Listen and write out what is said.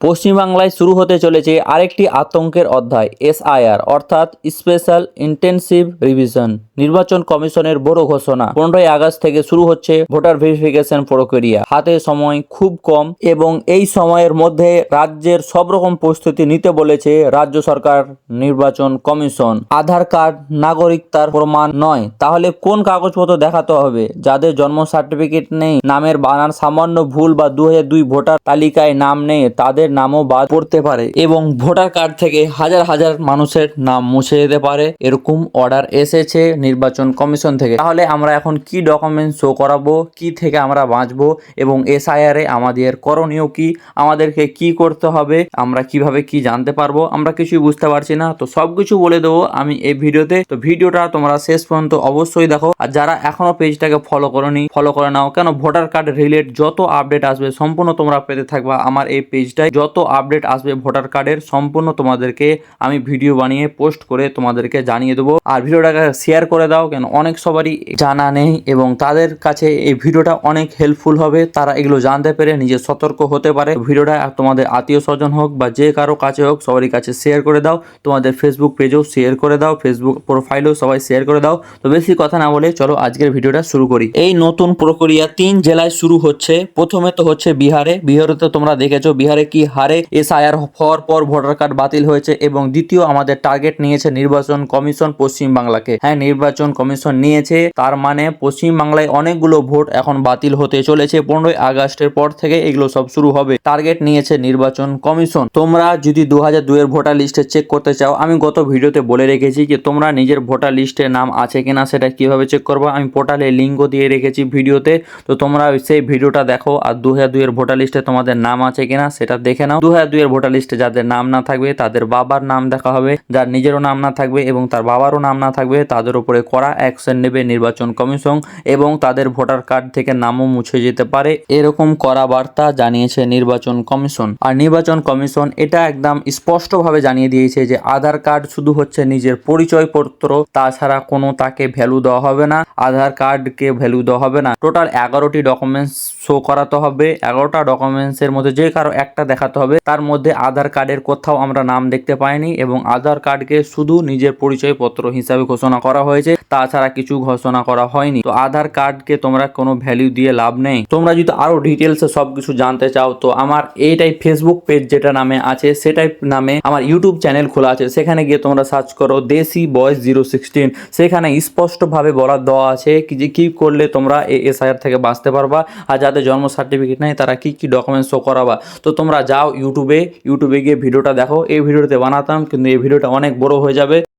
পশ্চিমবাংলায় শুরু হতে চলেছে আরেকটি আতঙ্কের অধ্যায় এসআইআর অর্থাৎ স্পেশাল ইন্টেনসিভ রিভিশন। নির্বাচন কমিশনের বড় ঘোষণা, 15ই আগস্ট থেকে শুরু হচ্ছে ভোটার ভেরিফিকেশন প্রক্রিয়া। হাতে সময় খুব কম এবং এই সময়ের মধ্যে রাজ্যের সব রকম প্রস্তুতি নিতে বলেছে রাজ্য সরকার নির্বাচন কমিশন। আধার কার্ড নাগরিকতার প্রমাণ নয়, তাহলে কোন কাগজপত্র দেখাতে হবে? যাদের জন্ম সার্টিফিকেট নেই, নামের বানান সামান্য ভুল বা 2002 ভোটার তালিকায় নাম নেই, তাদের নামও বাদ পড়তে পারে এবং ভোটার কার্ড থেকে হাজার হাজার মানুষের নাম মুছে যেতে পারে, এরকম অর্ডার এসেছে নির্বাচন কমিশন থেকে। তাহলে আমরা এখন কি ডকুমেন্ট শো করাবো, কি থেকে আমরা বাঁচবো এবং এসআইআর এ আমাদের করণীয় কি, আমাদেরকে কি করতে হবে, আমরা কিভাবে কি জানতে পারবো, আমরা কিছুই বুঝতে পারছি না। তো সবকিছু বলে দেবো আমি এই ভিডিওতে। তো ভিডিওটা তোমরা শেষ পর্যন্ত অবশ্যই দেখো, আর যারা এখনো পেজটাকে ফলো করোনি ফলো করে নাও, কেন ভোটার কার্ড রিলেট যত আপডেট আসবে সম্পূর্ণ তোমরা পেতে থাকবা আমার এই পেজটায়। যত আপডেট আসবে ভোটার কার্ডের সম্পূর্ণ তোমাদেরকে আমি ভিডিও বানিয়ে পোস্ট করে তোমাদেরকে জানিয়ে দেবো। আর ভিডিওটাকে শেয়ার করে দাও, কেন অনেক সবারই জানা নেই এবং তাদের কাছে এই ভিডিওটা অনেক হেল্পফুল হবে। তারা এগুলো জানতে পেরে নিজে সতর্ক হতে পারে। ভিডিওটা তোমাদের আত্মীয় স্বজন হোক বা যে কারো কাছে হোক, সবারই কাছে শেয়ার করে দাও। তোমাদের ফেসবুক পেজেও শেয়ার করে দাও, ফেসবুক প্রোফাইলেও সবাই শেয়ার করে দাও। তো বেশি কথা না বলে চলো আজকের ভিডিওটা শুরু করি। এই নতুন প্রক্রিয়া 3 জেলায় শুরু হচ্ছে। প্রথমে তো হচ্ছে বিহারে তো তোমরা দেখেছো বিহারে কি হারে এসআইআর হওয়ার পর ভোটার কার্ড বাতিল হয়েছে। এবং দ্বিতীয় আমাদের টার্গেট নিয়েছে নির্বাচন কমিশন পশ্চিম বাংলাকে। হ্যাঁ, নির্বাচন কমিশন নিয়েছে, তার মানে পশ্চিম বাংলায় অনেকগুলো ভোট এখন বাতিল হতে চলেছে। 15ই আগস্টের পর থেকে এগুলো সব শুরু হবে। টার্গেট নিয়েছে নির্বাচন কমিশন। তোমরা যদি 2002 এর ভোটার লিস্টে চেক করতে চাও, আমি গত ভিডিওতে বলে রেখেছি যে তোমরা নিজের ভোটার লিস্টে নাম আছে কিনা সেটা কিভাবে চেক করবো। আমি পোর্টালে লিঙ্কও দিয়ে রেখেছি ভিডিওতে, তো তোমরা সেই ভিডিওটা দেখো। আর 2002 এর ভোটার লিস্টে তোমাদের নাম আছে কিনা সেটা দেখে নাও। 2002 এর ভোটার লিস্টে যাদের নাম না থাকবে তাদের বাবার নাম দেখা হবে, যার নিজেরও নাম না থাকবে এবং তার বাবারও নাম না থাকবে তাদের উপরে কড়া অ্যাকশন নেবে নির্বাচন কমিশন এবং তাদের ভোটার কার্ড থেকে নামও মুছে যেতে পারে, এরকম কড়া বার্তা জানিয়েছে নির্বাচন কমিশন। আর নির্বাচন কমিশন এটা একদম স্পষ্টভাবে জানিয়ে দিয়েছে যে আধার কার্ড শুধু হচ্ছে নিজের পরিচয়পত্র, তাছাড়া কোনো তাকে ভ্যালু দেওয়া হবে না। আধার কার্ডকে ভ্যালু দেওয়া হবে না। টোটাল 11টি ডকুমেন্টস শো করাতে হবে। 11টা ডকুমেন্টসের মধ্যে যে কারো একটা দেখাতে হবে। তার মধ্যে আধার কার্ডের কোথাও আমরা নাম দেখতে পাইনি এবং আধার কার্ডকে শুধু নিজের পরিচয়পত্র হিসাবে ঘোষণা করা হয়েছে, তাছাড়া কিছু ঘোষণা করা হয়নি। তো আধার কার্ডকে তোমরা কোনো ভ্যালু দিয়ে লাভ নেই। তোমরা যদি আরো ডিটেলসে সবকিছু জানতে চাও, তো আমার এইটাই ফেসবুক পেজ যেটা নামে আছে সেটাই নামে আমার ইউটিউব চ্যানেল খোলা আছে, সেখানে গিয়ে তোমরা সার্চ করো দেশি বয়েস 016। সেখানে স্পষ্টভাবে বলা দেওয়া আছে কি যে কি করলে তোমরা এই এসআইআর থেকে বাঁচতে পারবা, আর যাদের জন্ম সার্টিফিকেট নেই তারা কি কি ডকুমেন্টস শো করাবা। তো তোমরা যাও ইউটিউবে গিয়ে ভিডিওটা দেখো। এই ভিডিওতে বানাতাম কিন্তু এই ভিডিওটা অনেক বড় হয়ে যাবে।